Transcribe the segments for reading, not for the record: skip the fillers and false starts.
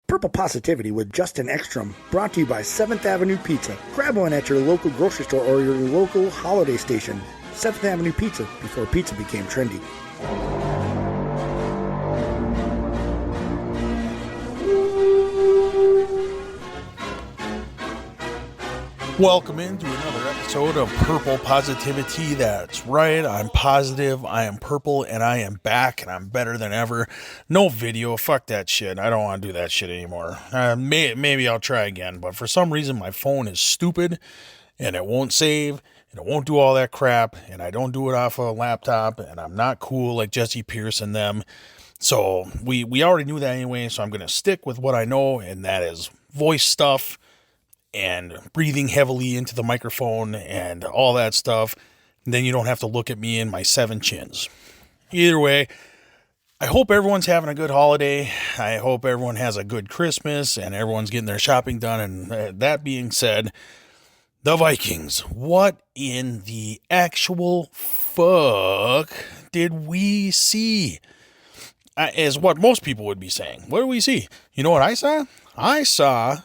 Purple Positivity with Justin Ekstrom, brought to you by 7th Avenue Pizza. Grab one at your local grocery store or your local holiday station. 7th Avenue Pizza, before pizza became trendy. Welcome into another episode of Purple Positivity. That's right, I'm positive, I am purple, and I am back, and I'm better than ever. No video, fuck that shit. I don't want to do that shit anymore. Maybe I'll try again, but for some reason my phone is stupid, and it won't save, and it won't do all that crap, and I don't do it off a laptop, and I'm not cool like Jesse Pierce and them. So we already knew that anyway, so I'm going to stick with what I know, and that is voice stuff, and breathing heavily into the microphone and all that stuff. And then you don't have to look at me and my 7 chins. Either way, I hope everyone's having a good holiday. I hope everyone has a good Christmas and everyone's getting their shopping done. And that being said, the Vikings, what in the actual fuck did we see? Is what most people would be saying. What do we see? You know what I saw? I saw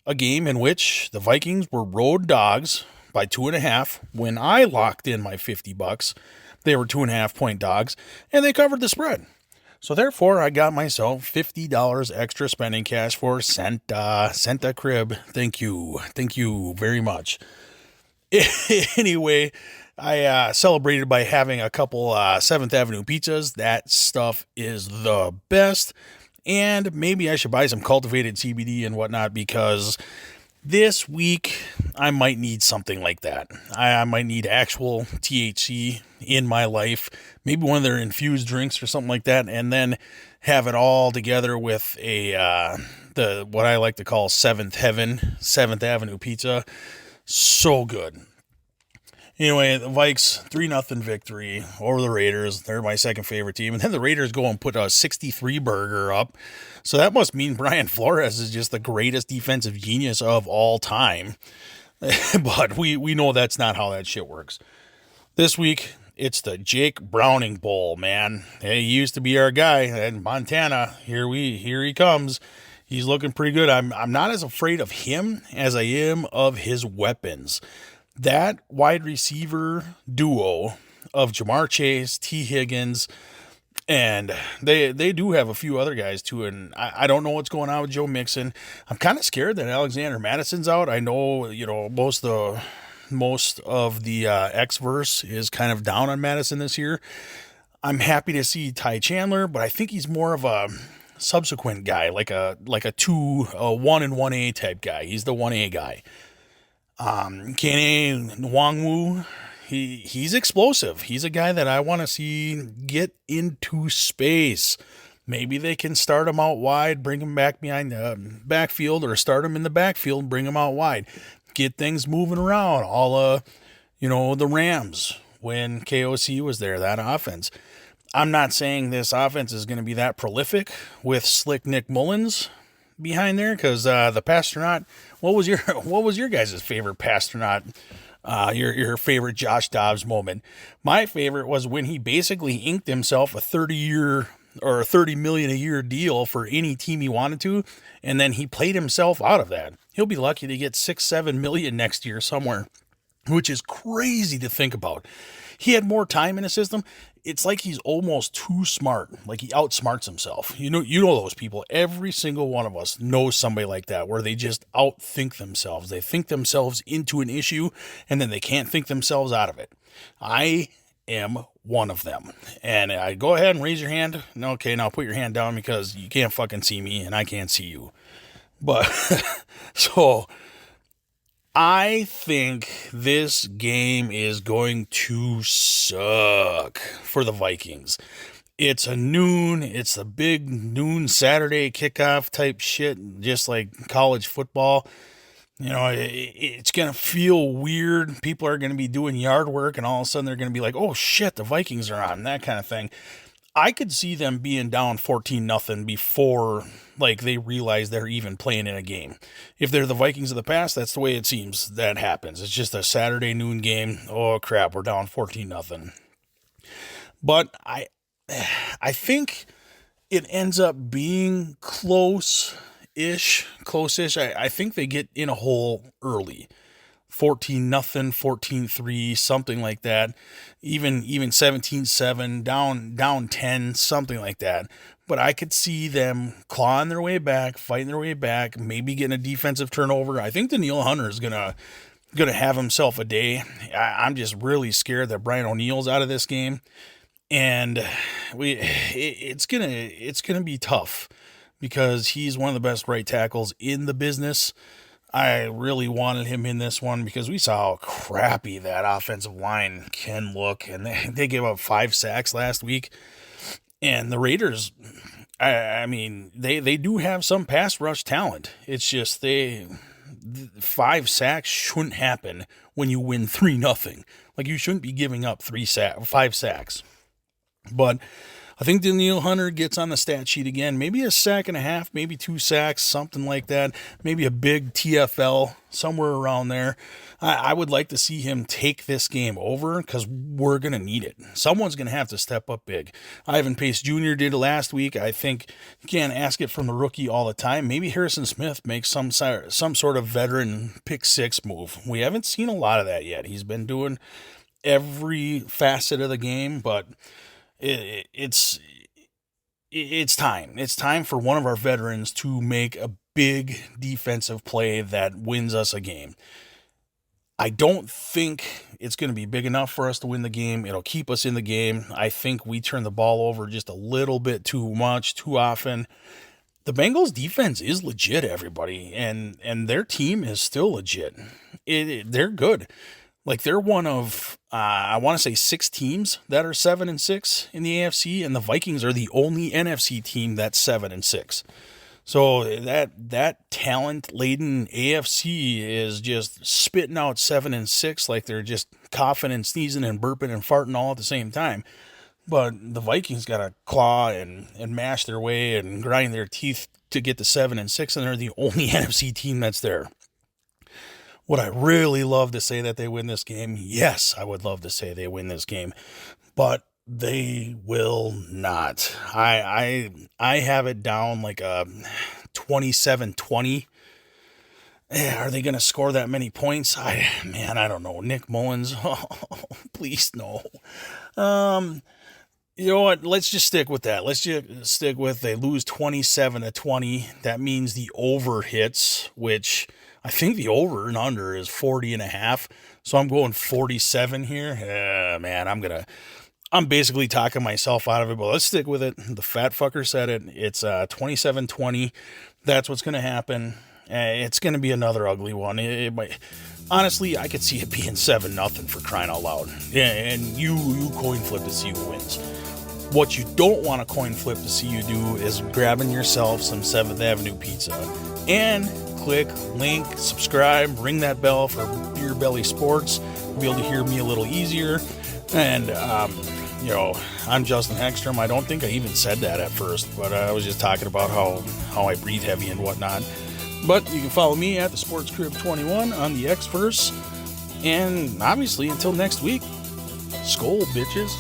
a game in which the Vikings were road dogs by 2.5. When I locked in my $50, they were 2.5 point dogs, and they covered the spread. So therefore, I got myself $50 extra spending cash for Santa Crib. Thank you very much. Anyway, I celebrated by having a couple 7th Avenue pizzas. That stuff is the best. And maybe I should buy some cultivated CBD and whatnot, because this week I might need something like that. I might need actual THC in my life, maybe one of their infused drinks or something like that, and then have it all together with what I like to call 7th Heaven, 7th Avenue pizza. So good. Anyway, the Vikes, 3-0 victory over the Raiders. They're my second favorite team. And then the Raiders go and put a 63 burger up. So that must mean Brian Flores is just the greatest defensive genius of all time. But we know that's not how that shit works. This week, it's the Jake Browning Bowl, man. He used to be our guy in Montana. Here he comes. He's looking pretty good. I'm not as afraid of him as I am of his weapons. That wide receiver duo of Jamar Chase, T. Higgins, and they do have a few other guys too, and I don't know what's going on with Joe Mixon. I'm kind of scared that Alexander Madison's out. I know, most of the X-verse is kind of down on Madison this year. I'm happy to see Ty Chandler, but I think he's more of a subsequent guy, like a 1 and 1A type guy. He's the 1A guy. Kene Nwangwu, he's explosive. He's a guy that I want to see get into space. Maybe they can start him out wide, bring him back behind the backfield, or start him in the backfield, bring him out wide. Get things moving around, the Rams when KOC was there, that offense. I'm not saying this offense is going to be that prolific with slick Nick Mullins behind there, because the Pasternaut, what was your guys' favorite Pasternaut, your favorite Josh Dobbs moment? My favorite was when he basically inked himself a 30-year or $30 million a year deal for any team he wanted to, and then he played himself out of that. He'll be lucky to get $6-7 million next year somewhere, which is crazy to think about. He had more time in his system. It's like he's almost too smart. Like he outsmarts himself. You know those people. Every single one of us knows somebody like that, where they just outthink themselves. They think themselves into an issue, and then they can't think themselves out of it. I am one of them. And I go ahead and raise your hand. Okay, now put your hand down, because you can't fucking see me and I can't see you. But so I think this game is going to suck for the Vikings. It's a big noon Saturday kickoff type shit, just like college football. It's going to feel weird. People are going to be doing yard work, and all of a sudden they're going to be like, oh shit, the Vikings are on, that kind of thing. I could see them being down 14-0 before they realize they're even playing in a game. If they're the Vikings of the past, that's the way it seems that happens. It's just a Saturday noon game. Oh crap, we're down 14-0. But I think it ends up being close close-ish. I think they get in a hole early. 14-0, 14-3, something like that. Even 17-7, down 10, something like that. But I could see them clawing their way back, fighting their way back, maybe getting a defensive turnover. I think Danielle Hunter is gonna have himself a day. I'm just really scared that Brian O'Neill's out of this game, and it's gonna be tough because he's one of the best right tackles in the business. I really wanted him in this one because we saw how crappy that offensive line can look, and they gave up 5 sacks last week. And the Raiders, I mean, they do have some pass rush talent. It's just 5 sacks shouldn't happen when you win 3-0. Like, you shouldn't be giving up 5 sacks. But I think Danielle Hunter gets on the stat sheet again. Maybe a sack and a half, maybe 2 sacks, something like that. Maybe a big TFL, somewhere around there. I would like to see him take this game over because we're going to need it. Someone's going to have to step up big. Ivan Pace Jr. did it last week. I think you can't ask it from the rookie all the time. Maybe Harrison Smith makes some sort of veteran pick 6 move. We haven't seen a lot of that yet. He's been doing every facet of the game, but it's time. It's time for one of our veterans to make a big defensive play that wins us a game. I don't think it's going to be big enough for us to win the game. It'll keep us in the game. I think we turn the ball over just a little bit too much, too often. The Bengals defense is legit, everybody, and their team is still legit. They're good. Like, they're one of, I want to say 6 teams that are 7-6 in the AFC, and the Vikings are the only NFC team that's 7-6. So that talent-laden AFC is just spitting out 7-6 like they're just coughing and sneezing and burping and farting all at the same time. But the Vikings got to claw and mash their way and grind their teeth to get to 7-6, and they're the only NFC team that's there. Would I really love to say that they win this game? Yes, I would love to say they win this game. But they will not. I have it down like a 27-20. Are they going to score that many points? I don't know. Nick Mullins, please no. You know what? Let's just stick with that. Let's just stick with they lose 27-20. That means the over hits, which I think the over and under is 40.5. So I'm going 47 here. I'm basically talking myself out of it, but let's stick with it. The fat fucker said it. It's 27-20. That's what's going to happen. It's going to be another ugly one. It might, honestly, I could see it being 7-0 for crying out loud. Yeah, and you coin flip to see who wins. What you don't want to coin flip to see you do is grabbing yourself some 7th Avenue pizza and click link, subscribe, ring that bell for Beer Belly Sports. You'll be able to hear me a little easier. And, I'm Justin Hegstrom. I don't think I even said that at first, but I was just talking about how I breathe heavy and whatnot. But you can follow me at the Sports Crib 21 on the Xverse. And obviously, until next week, skol, bitches.